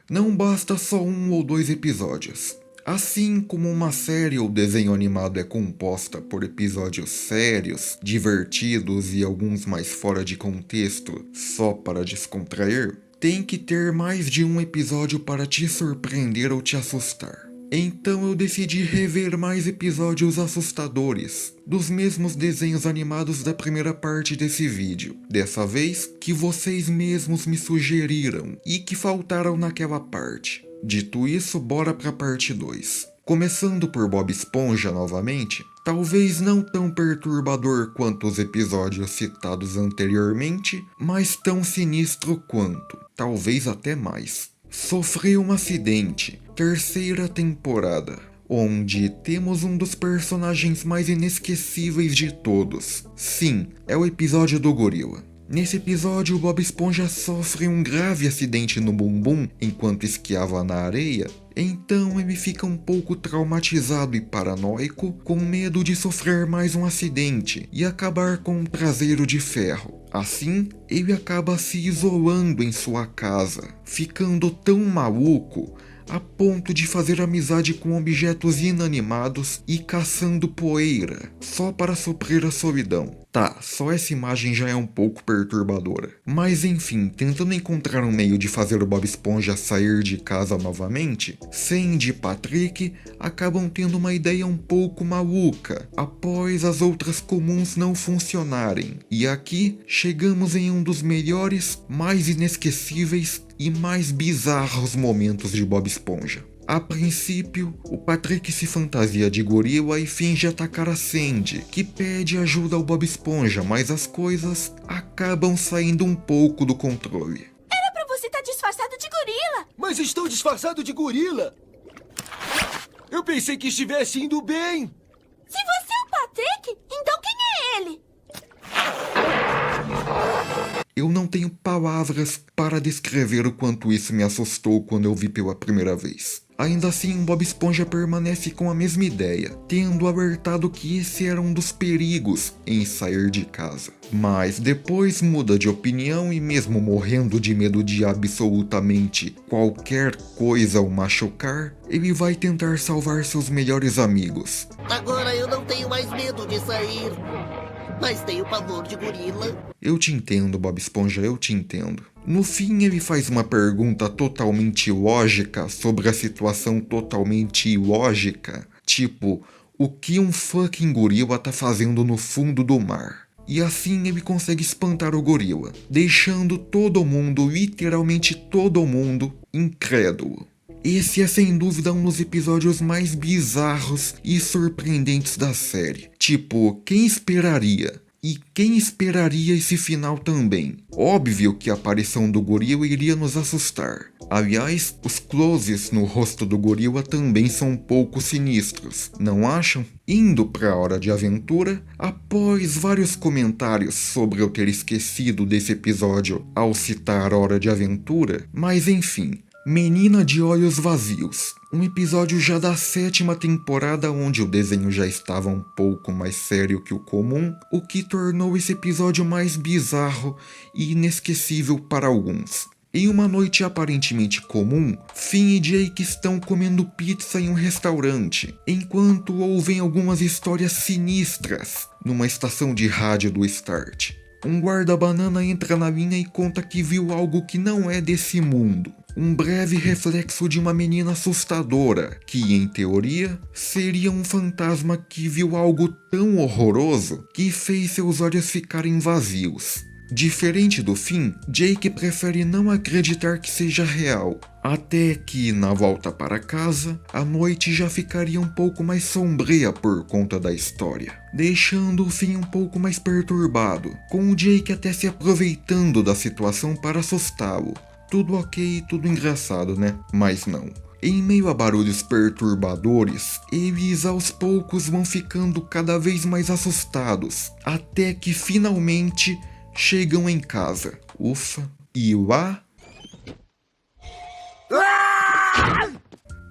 Não basta só um ou dois episódios. Assim como uma série ou desenho animado é composta por episódios sérios, divertidos e alguns mais fora de contexto, só para descontrair, tem que ter mais de um episódio para te surpreender ou te assustar. Então eu decidi rever mais episódios assustadores, dos mesmos desenhos animados da primeira parte desse vídeo. Dessa vez, que vocês mesmos me sugeriram e que faltaram naquela parte. Dito isso, bora pra parte 2. Começando por Bob Esponja novamente, talvez não tão perturbador quanto os episódios citados anteriormente, mas tão sinistro quanto, talvez até mais. Sofreu um acidente, terceira temporada, onde temos um dos personagens mais inesquecíveis de todos. Sim, é o episódio do gorila. Nesse episódio, o Bob Esponja sofre um grave acidente no bumbum enquanto esquiava na areia, então ele fica um pouco traumatizado e paranoico, com medo de sofrer mais um acidente e acabar com um traseiro de ferro. Assim, ele acaba se isolando em sua casa, ficando tão maluco a ponto de fazer amizade com objetos inanimados e caçando poeira, só para suprir a solidão. Tá, só essa imagem já é um pouco perturbadora. Mas enfim, tentando encontrar um meio de fazer o Bob Esponja sair de casa novamente, Sandy e Patrick acabam tendo uma ideia um pouco maluca, após as outras comuns não funcionarem. E aqui chegamos em um dos melhores, mais inesquecíveis e mais bizarros momentos de Bob Esponja. A princípio, o Patrick se fantasia de gorila e finge atacar a Sandy, que pede ajuda ao Bob Esponja, mas as coisas acabam saindo um pouco do controle. Era pra você estar disfarçado de gorila! Mas estou disfarçado de gorila! Eu pensei que estivesse indo bem! Se você é o Patrick, então quem é ele? Eu não tenho palavras para descrever o quanto isso me assustou quando eu vi pela primeira vez. Ainda assim, Bob Esponja permanece com a mesma ideia, tendo alertado que esse era um dos perigos em sair de casa. Mas depois muda de opinião e mesmo morrendo de medo de absolutamente qualquer coisa o machucar, ele vai tentar salvar seus melhores amigos. Agora eu não tenho mais medo de sair, mas tenho pavor de gorila. Eu te entendo, Bob Esponja, eu te entendo. No fim, ele faz uma pergunta totalmente lógica sobre a situação totalmente ilógica, tipo, o que um fucking gorila tá fazendo no fundo do mar? E assim ele consegue espantar o gorila, deixando todo mundo, literalmente todo mundo, incrédulo. Esse é sem dúvida um dos episódios mais bizarros e surpreendentes da série. Tipo, quem esperaria? E quem esperaria esse final também? Óbvio que a aparição do gorila iria nos assustar. Aliás, os closes no rosto do gorila também são um pouco sinistros, não acham? Indo para a Hora de Aventura, após vários comentários sobre eu ter esquecido desse episódio ao citar Hora de Aventura, mas enfim... Menina de Olhos Vazios, um episódio já da 7ª temporada onde o desenho já estava um pouco mais sério que o comum, o que tornou esse episódio mais bizarro e inesquecível para alguns. Em uma noite aparentemente comum, Finn e Jake estão comendo pizza em um restaurante, enquanto ouvem algumas histórias sinistras numa estação de rádio do Start. Um guarda-banana entra na linha e conta que viu algo que não é desse mundo. Um breve reflexo de uma menina assustadora, que em teoria seria um fantasma que viu algo tão horroroso que fez seus olhos ficarem vazios. Diferente do Finn, Jake prefere não acreditar que seja real, até que, na volta para casa, a noite já ficaria um pouco mais sombria por conta da história, deixando o Finn um pouco mais perturbado, com o Jake até se aproveitando da situação para assustá-lo. Tudo ok, tudo engraçado, né? Mas não. Em meio a barulhos perturbadores, eles aos poucos vão ficando cada vez mais assustados, até que finalmente chegam em casa. Ufa. E lá...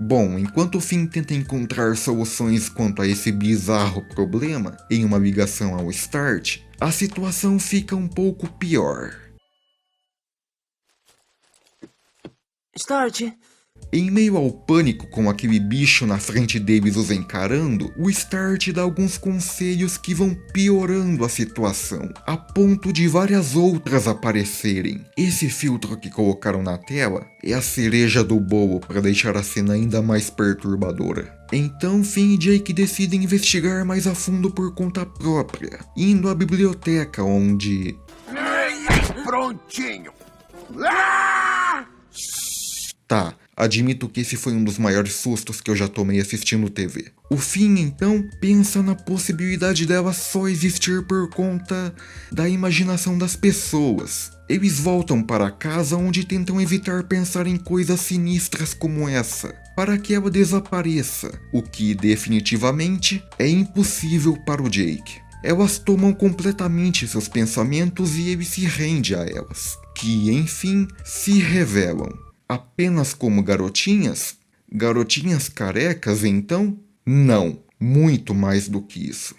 Bom, enquanto o Finn tenta encontrar soluções quanto a esse bizarro problema em uma ligação ao Start, a situação fica um pouco pior. Start. Em meio ao pânico com aquele bicho na frente deles os encarando, o Start dá alguns conselhos que vão piorando a situação, a ponto de várias outras aparecerem. Esse filtro que colocaram na tela é a cereja do bolo para deixar a cena ainda mais perturbadora. Então Finn e Jake decidem investigar mais a fundo por conta própria, indo à biblioteca onde... Prontinho! Tá, admito que esse foi um dos maiores sustos que eu já tomei assistindo TV. O Finn, então, pensa na possibilidade dela só existir por conta da imaginação das pessoas. Eles voltam para casa onde tentam evitar pensar em coisas sinistras como essa, para que ela desapareça, o que definitivamente é impossível para o Jake. Elas tomam completamente seus pensamentos e ele se rende a elas, que enfim se revelam. Apenas como garotinhas? Garotinhas carecas, então? Não, muito mais do que isso.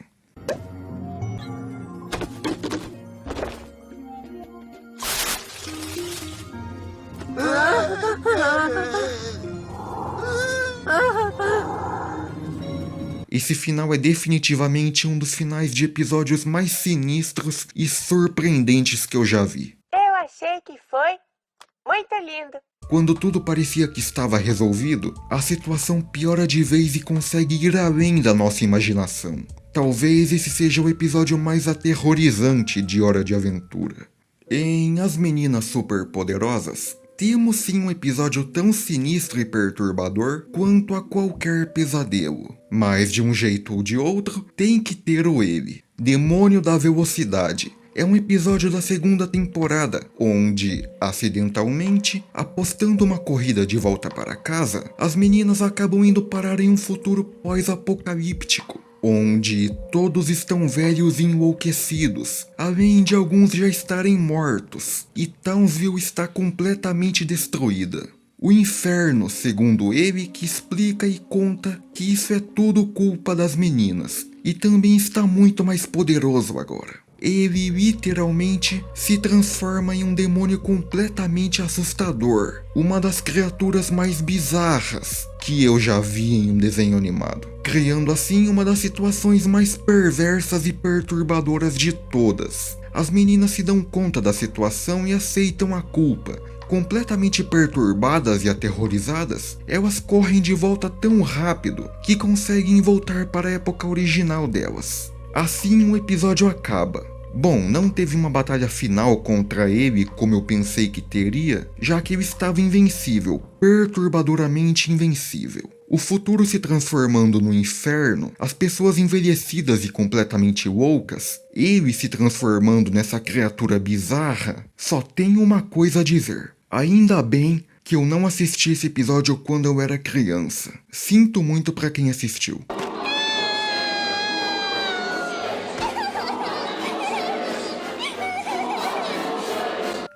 Esse final é definitivamente um dos finais de episódios mais sinistros e surpreendentes que eu já vi. Eu achei que foi muito lindo. Quando tudo parecia que estava resolvido, a situação piora de vez e consegue ir além da nossa imaginação. Talvez esse seja o episódio mais aterrorizante de Hora de Aventura. Em As Meninas Superpoderosas, temos sim um episódio tão sinistro e perturbador quanto a qualquer pesadelo. Mas de um jeito ou de outro, tem que ter o ele, Demônio da Velocidade. É um episódio da segunda temporada, onde, acidentalmente, apostando uma corrida de volta para casa, as meninas acabam indo parar em um futuro pós-apocalíptico, onde todos estão velhos e enlouquecidos, além de alguns já estarem mortos, e Townsville está completamente destruída. O inferno, segundo ele, que explica e conta que isso é tudo culpa das meninas, e também está muito mais poderoso agora. Ele literalmente se transforma em um demônio completamente assustador, uma das criaturas mais bizarras que eu já vi em um desenho animado, criando assim uma das situações mais perversas e perturbadoras de todas. As meninas se dão conta da situação e aceitam a culpa. Completamente perturbadas e aterrorizadas, elas correm de volta tão rápido que conseguem voltar para a época original delas. Assim o episódio acaba. Bom, não teve uma batalha final contra ele como eu pensei que teria, já que ele estava invencível, perturbadoramente invencível. O futuro se transformando no inferno, as pessoas envelhecidas e completamente loucas, ele se transformando nessa criatura bizarra, só tem uma coisa a dizer. Ainda bem que eu não assisti esse episódio quando eu era criança. Sinto muito pra quem assistiu.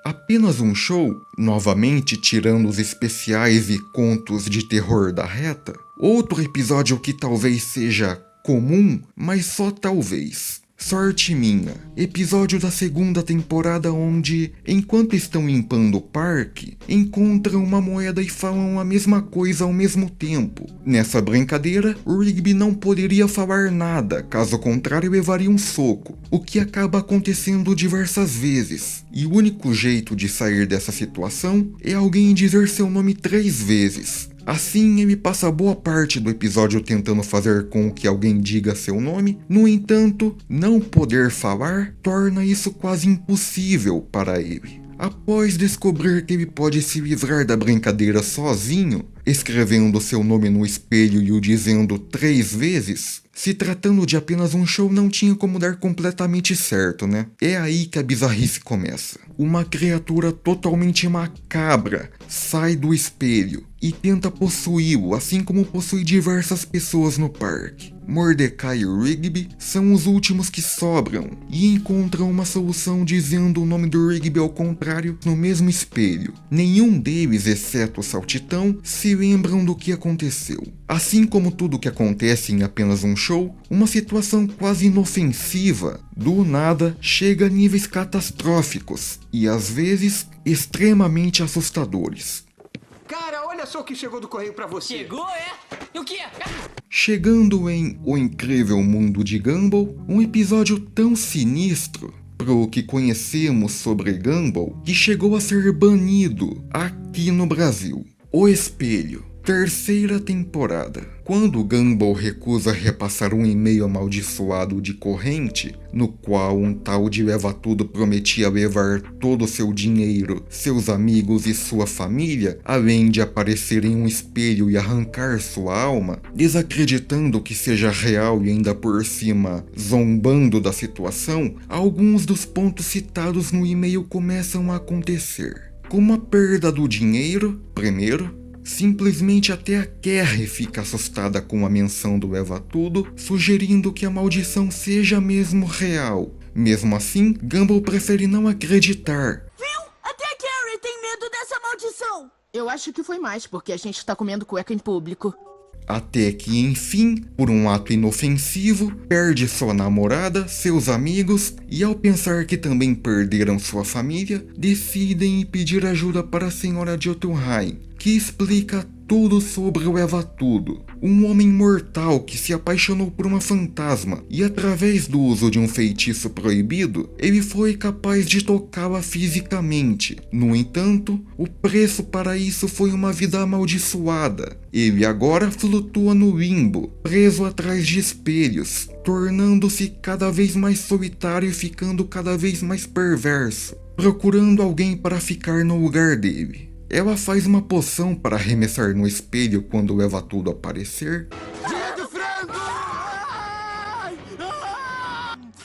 Apenas um show, novamente tirando os especiais e contos de terror da reta. Outro episódio que talvez seja comum, mas só talvez. Sorte minha, episódio da segunda temporada onde, enquanto estão limpando o parque, encontram uma moeda e falam a mesma coisa ao mesmo tempo. Nessa brincadeira, o Rigby não poderia falar nada, caso contrário levaria um soco, o que acaba acontecendo diversas vezes. E o único jeito de sair dessa situação é alguém dizer seu nome 3 vezes. Assim, ele passa boa parte do episódio tentando fazer com que alguém diga seu nome. No entanto, não poder falar torna isso quase impossível para ele. Após descobrir que ele pode se livrar da brincadeira sozinho, escrevendo seu nome no espelho e o dizendo 3 vezes, se tratando de apenas um show não tinha como dar completamente certo, né? É aí que a bizarrice começa. Uma criatura totalmente macabra sai do espelho e tenta possuí-lo, assim como possui diversas pessoas no parque. Mordecai e Rigby são os últimos que sobram e encontram uma solução dizendo o nome do Rigby ao contrário no mesmo espelho. Nenhum deles, exceto o Saltitão, se lembram do que aconteceu. Assim como tudo que acontece em apenas um show, uma situação quase inofensiva, do nada, chega a níveis catastróficos e às vezes extremamente assustadores. Cara, olha só o que chegou do correio pra você. Chegou, é? E o quê? Chegando em O Incrível Mundo de Gumball, um episódio tão sinistro pro que conhecemos sobre Gumball que chegou a ser banido aqui no Brasil. O Espelho, terceira temporada. Quando Gumball recusa repassar um e-mail amaldiçoado de corrente, no qual um tal de Leva-Tudo prometia levar todo o seu dinheiro, seus amigos e sua família, além de aparecer em um espelho e arrancar sua alma, desacreditando que seja real e ainda por cima zombando da situação, alguns dos pontos citados no e-mail começam a acontecer. Como a perda do dinheiro, primeiro. Simplesmente até a Carrie fica assustada com a menção do Leva-Tudo, sugerindo que a maldição seja mesmo real. Mesmo assim, Gumball prefere não acreditar. Viu? Até a Carrie tem medo dessa maldição. Eu acho que foi mais, porque a gente tá comendo cueca em público. Até que, enfim, por um ato inofensivo, perde sua namorada, seus amigos e, ao pensar que também perderam sua família, decidem pedir ajuda para a Senhora Jotunheim, que explica tudo sobre o Leva-Tudo, um homem mortal que se apaixonou por uma fantasma e, através do uso de um feitiço proibido, ele foi capaz de tocá-la fisicamente. No entanto, o preço para isso foi uma vida amaldiçoada. Ele agora flutua no limbo, preso atrás de espelhos, tornando-se cada vez mais solitário e ficando cada vez mais perverso, procurando alguém para ficar no lugar dele. Ela faz uma poção para arremessar no espelho quando o Leva-Tudo aparecer. Dia do frango!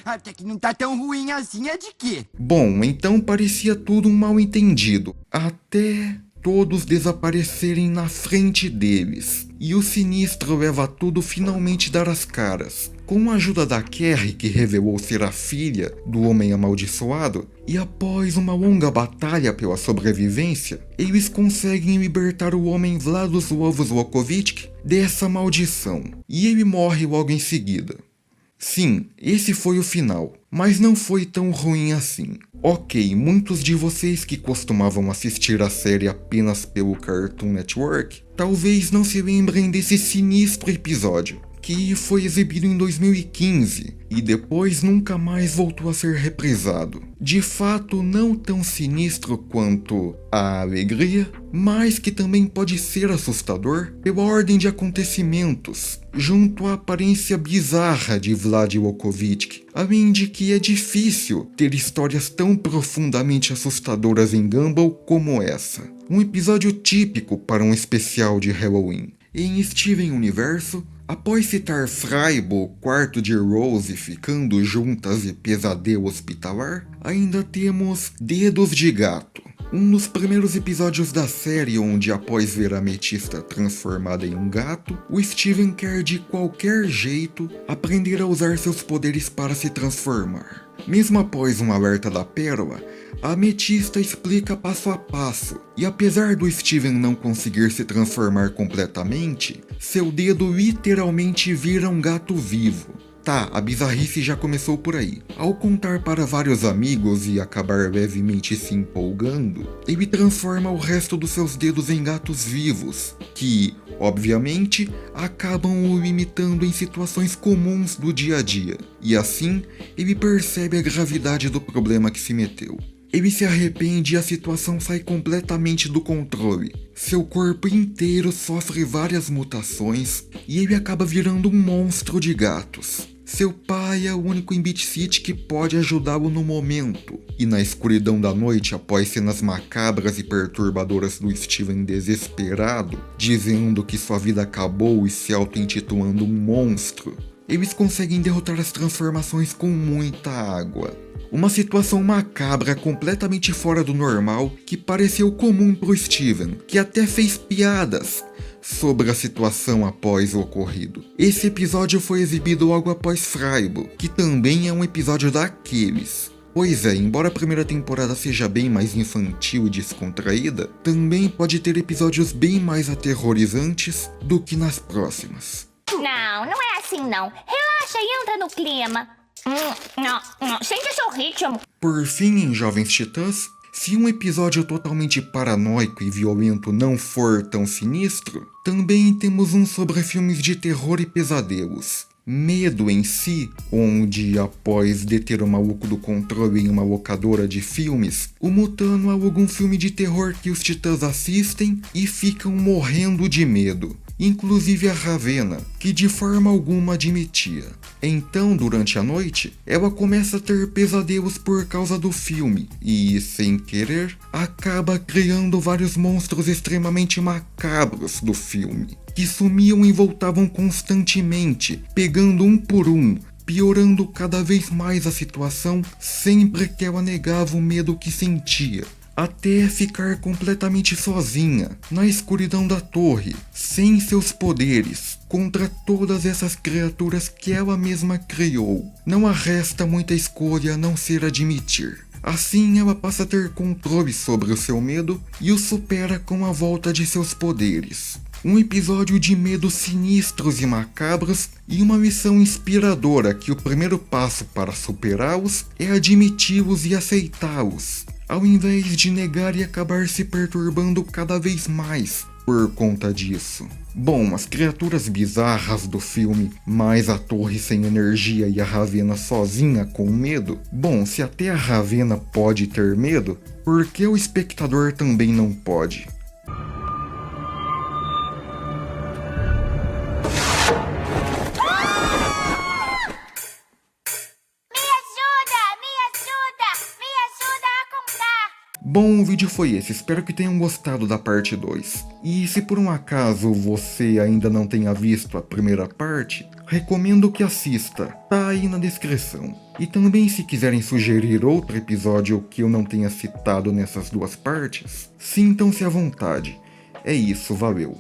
Até que não tá tão ruim assim, é de quê? Bom, então parecia tudo um mal-entendido, até todos desaparecerem na frente deles, e o sinistro Leva-Tudo finalmente dar as caras. Com a ajuda da Carrie, que revelou ser a filha do Homem Amaldiçoado, e após uma longa batalha pela sobrevivência, eles conseguem libertar o homem Vladislav Zlokovic dessa maldição, e ele morre logo em seguida. Sim, esse foi o final, mas não foi tão ruim assim. Ok, muitos de vocês que costumavam assistir a série apenas pelo Cartoon Network, talvez não se lembrem desse sinistro episódio, que foi exibido em 2015 e depois nunca mais voltou a ser reprisado. De fato, não tão sinistro quanto A Alegria, mas que também pode ser assustador pela ordem de acontecimentos, junto à aparência bizarra de Vlad Volkovich, além de que é difícil ter histórias tão profundamente assustadoras em Gumball como essa. Um episódio típico para um especial de Halloween. Em Steven Universo, após citar Freibo, quarto de Rose ficando juntas e pesadelo hospitalar, ainda temos Dedos de Gato. Um dos primeiros episódios da série onde, após ver a Ametista transformada em um gato, o Steven quer de qualquer jeito aprender a usar seus poderes para se transformar. Mesmo após um alerta da Pérola, a Ametista explica passo a passo, e apesar do Steven não conseguir se transformar completamente, seu dedo literalmente vira um gato vivo. Tá, a bizarrice já começou por aí. Ao contar para vários amigos e acabar levemente se empolgando, ele transforma o resto dos seus dedos em gatos vivos, que, obviamente, acabam o imitando em situações comuns do dia a dia. E assim, ele percebe a gravidade do problema que se meteu. Ele se arrepende e a situação sai completamente do controle. Seu corpo inteiro sofre várias mutações e ele acaba virando um monstro de gatos. Seu pai é o único em Beat City que pode ajudá-lo no momento. E na escuridão da noite, após cenas macabras e perturbadoras do Steven desesperado, dizendo que sua vida acabou e se auto-intitulando um monstro, eles conseguem derrotar as transformações com muita água. Uma situação macabra completamente fora do normal que pareceu comum pro Steven, que até fez piadas sobre a situação após o ocorrido. Esse episódio foi exibido logo após Freibo, que também é um episódio daqueles. Pois é, embora a primeira temporada seja bem mais infantil e descontraída, também pode ter episódios bem mais aterrorizantes do que nas próximas. Não, não é assim não. Relaxa e entra no clima. Não, sente seu ritmo. Por fim, em Jovens Titãs, Se um episódio totalmente paranoico e violento não for tão sinistro, também temos um sobre filmes de terror e pesadelos. Medo em si, onde após deter o maluco do controle em uma locadora de filmes, o Mutano aluga um filme de terror que os titãs assistem e ficam morrendo de medo. Inclusive a Ravenna, que de forma alguma admitia. Então, durante a noite, ela começa a ter pesadelos por causa do filme e, sem querer, acaba criando vários monstros extremamente macabros do filme, que sumiam e voltavam constantemente, pegando um por um, piorando cada vez mais a situação sempre que ela negava o medo que sentia. Até ficar completamente sozinha, na escuridão da torre, sem seus poderes, contra todas essas criaturas que ela mesma criou. Não a resta muita escolha a não ser admitir. Assim ela passa a ter controle sobre o seu medo e o supera com a volta de seus poderes. Um episódio de medos sinistros e macabros e uma lição inspiradora que o primeiro passo para superá-los é admiti-los e aceitá-los, ao invés de negar e acabar se perturbando cada vez mais por conta disso. Bom, as criaturas bizarras do filme, mais a torre sem energia e a Ravenna sozinha com medo. Bom, se até a Ravenna pode ter medo, por que o espectador também não pode? Bom, o vídeo foi esse, espero que tenham gostado da parte 2. E se por um acaso você ainda não tenha visto a primeira parte, recomendo que assista, tá aí na descrição. E também se quiserem sugerir outro episódio que eu não tenha citado nessas duas partes, sintam-se à vontade. É isso, valeu.